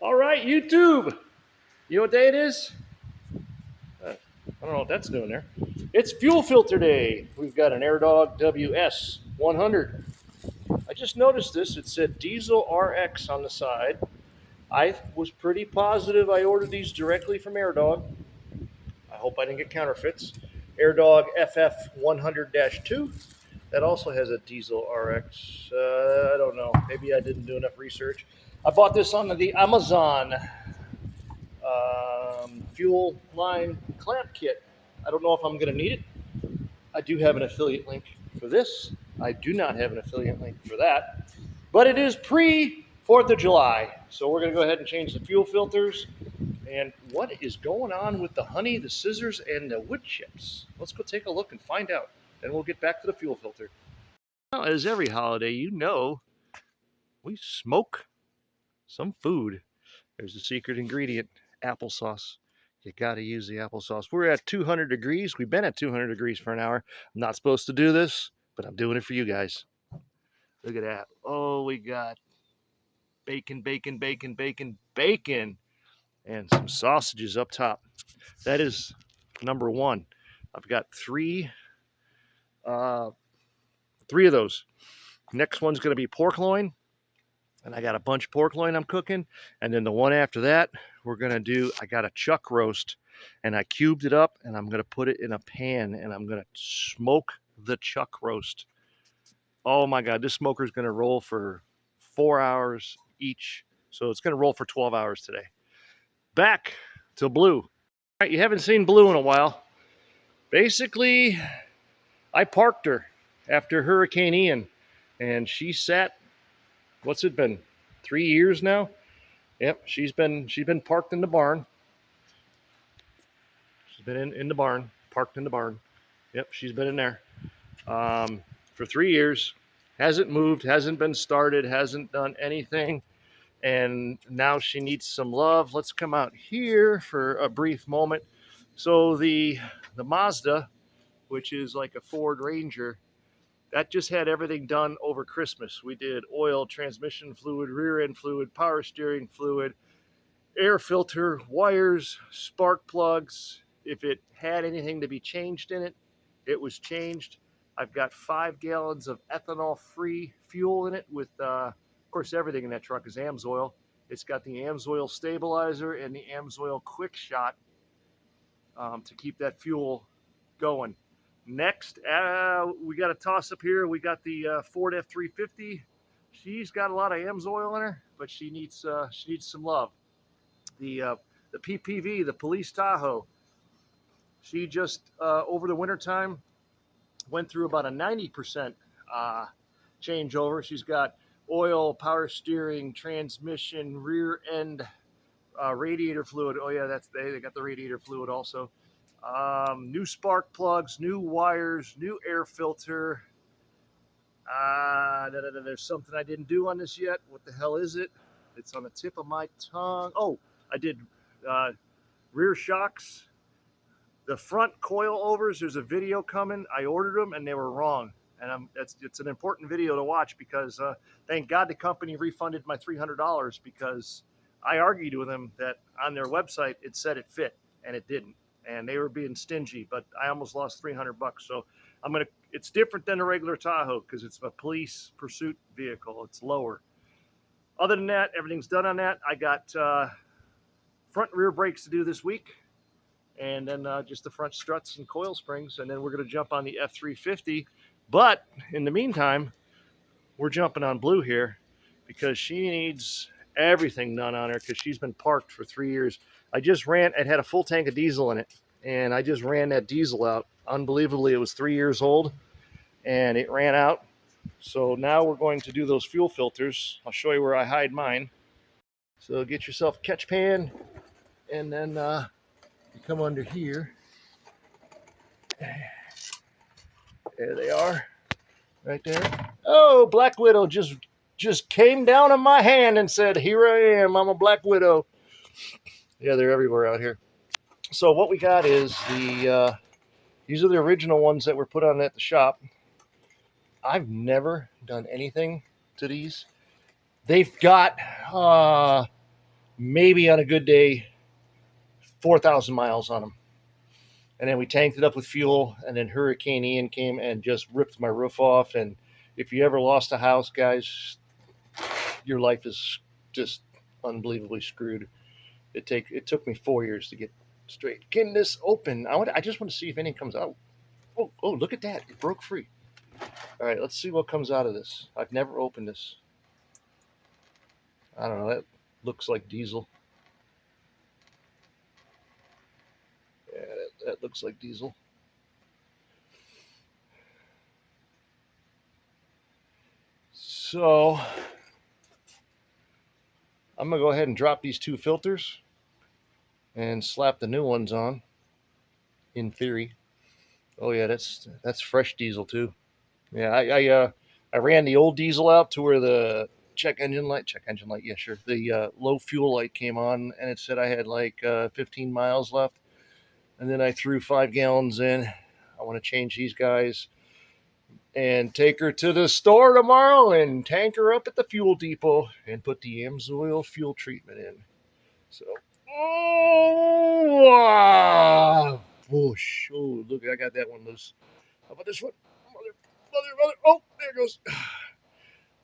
All right, YouTube. You know what day it is? I don't know what that's doing there. It's fuel filter day. We've got an AirDog ws100. I just noticed this. It said Diesel RX on the side. I was pretty positive I ordered these directly from AirDog. I hope I didn't get counterfeits. AirDog ff100-2. That also has a Diesel RX. I don't know. Maybe I didn't do enough research. I bought this on the Amazon fuel line clamp kit. I don't know if I'm going to need it. I do have an affiliate link for this. I do not have an affiliate link for that. But it is pre-4th of July. So we're going to go ahead and change the fuel filters. And what is going on with the honey, the scissors, and the wood chips? Let's go take a look and find out. Then we'll get back to the fuel filter. Well, as every holiday, you know, we smoke some food. There's the secret ingredient, applesauce. You got to use the applesauce. We're at 200 degrees. We've been at 200 degrees for an hour. I'm not supposed to do this, but I'm doing it for you guys. Look at that. Oh, we got bacon, bacon, bacon, bacon, bacon, and some sausages up top. That is number one. I've got three of those. Next one's going to be pork loin. And I got a bunch of pork loin I'm cooking. And then the one after that, we're going to do, I got a chuck roast. And I cubed it up, and I'm going to put it in a pan, and I'm going to smoke the chuck roast. Oh, my God. This smoker is going to roll for 4 hours each. So it's going to roll for 12 hours today. Back to Blue. All right, you haven't seen Blue in a while. Basically, I parked her after Hurricane Ian, and she sat, what's it been, 3 years now? Yep, she's been parked in the barn. She's been in the barn, parked in the barn. Yep, she's been in there for 3 years. Hasn't moved, hasn't been started, hasn't done anything. And now she needs some love. Let's come out here for a brief moment. So the Mazda, which is like a Ford Ranger, that just had everything done over Christmas. We did oil, transmission fluid, rear end fluid, power steering fluid, air filter, wires, spark plugs. If it had anything to be changed in it, it was changed. I've got 5 gallons of ethanol-free fuel in it with, of course, everything in that truck is AMSOIL. It's got the AMSOIL stabilizer and the AMSOIL quick shot to keep that fuel going. Next, we got a toss up here. We got the Ford F350. She's got a lot of AMSOIL in her, but she needs some love. The PPV, the Police Tahoe, she just over the wintertime went through about a 90% changeover. She's got oil, power steering, transmission, rear end radiator fluid. Oh yeah, they got the radiator fluid also. New spark plugs, new wires, new air filter. There's something I didn't do on this yet. What the hell is it? It's on the tip of my tongue. Oh, I did rear shocks. The front coilovers, there's a video coming. I ordered them and they were wrong. And it's an important video to watch because thank God the company refunded my $300 because I argued with them that on their website it said it fit and it didn't. And they were being stingy, but I almost lost $300. So it's different than a regular Tahoe because it's a police pursuit vehicle. It's lower. Other than that, everything's done on that. I got front and rear brakes to do this week. And then just the front struts and coil springs. And then we're going to jump on the F350. But in the meantime, we're jumping on Blue here because she needs everything done on her because she's been parked for 3 years. I just ran, it had a full tank of diesel in it, and I just ran that diesel out. Unbelievably, it was 3 years old, and it ran out. So now we're going to do those fuel filters. I'll show you where I hide mine. So get yourself a catch pan, and then you come under here. There they are, right there. Oh, Black Widow just came down on my hand and said, "Here I am. I'm a Black Widow." Yeah, they're everywhere out here. So what we got is these are the original ones that were put on at the shop. I've never done anything to these. They've got maybe on a good day, 4,000 miles on them. And then we tanked it up with fuel, and then Hurricane Ian came and just ripped my roof off. And if you ever lost a house, guys, your life is just unbelievably screwed. It took me 4 years to get straight. Can this open? I just want to see if anything comes out. Oh, look at that! It broke free. All right, let's see what comes out of this. I've never opened this. I don't know. That looks like diesel. Yeah, that looks like diesel. So I'm gonna go ahead and drop these two filters and slap the new ones on. In theory. Oh yeah, that's fresh diesel too. Yeah, I ran the old diesel out to where the check engine light, yeah, sure. The low fuel light came on, and it said I had like 15 miles left. And then I threw 5 gallons in. I want to change these guys and take her to the store tomorrow and tank her up at the fuel depot and put the AMSOIL fuel treatment in. So, whoosh. Oh, look, I got that one loose. How about this one? Mother. Oh, there it goes.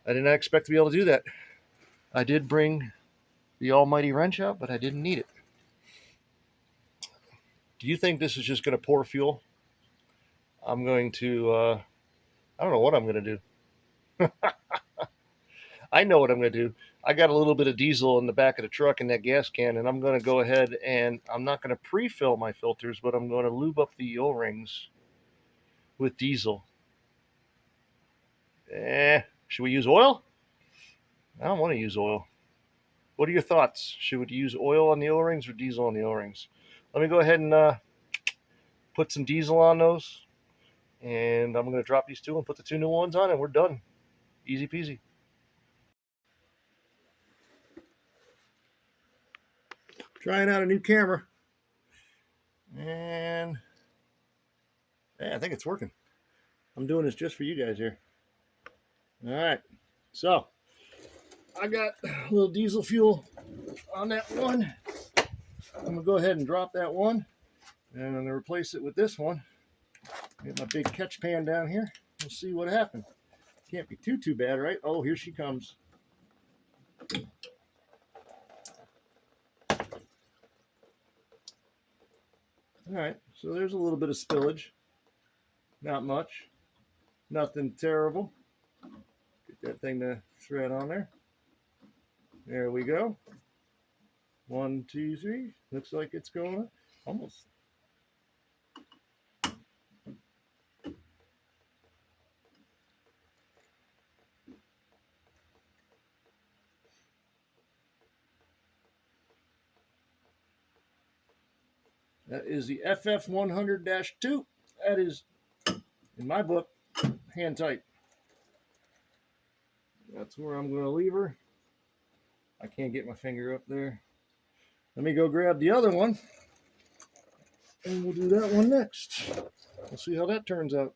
I did not expect to be able to do that. I did bring the almighty wrench out, but I didn't need it. Do you think this is just going to pour fuel? I'm going to, I don't know what I'm going to do. I know what I'm going to do. I got a little bit of diesel in the back of the truck in that gas can, and I'm going to go ahead and I'm not going to pre-fill my filters, but I'm going to lube up the O-rings with diesel. Should we use oil? I don't want to use oil. What are your thoughts? Should we use oil on the O-rings or diesel on the O-rings? Let me go ahead and put some diesel on those, and I'm going to drop these two and put the two new ones on, and we're done. Easy peasy. Trying out a new camera, and yeah, I think it's working. I'm doing this just for you guys here. All right, so I got a little diesel fuel on that one. I'm gonna go ahead and drop that one, and I'm gonna replace it with this one. Get my big catch pan down here. We'll see what happens. Can't be too bad, right? Oh, here she comes. All right, so there's a little bit of spillage. Not much. Nothing terrible. Get that thing to thread on there. There we go. 1, 2, 3. Looks like it's going up. Almost. That is the ff100-2. That is, in my book, hand tight. That's where I'm going to leave her. I can't get my finger up there. Let me go grab the other one, and we'll do that one next. We'll see how that turns out.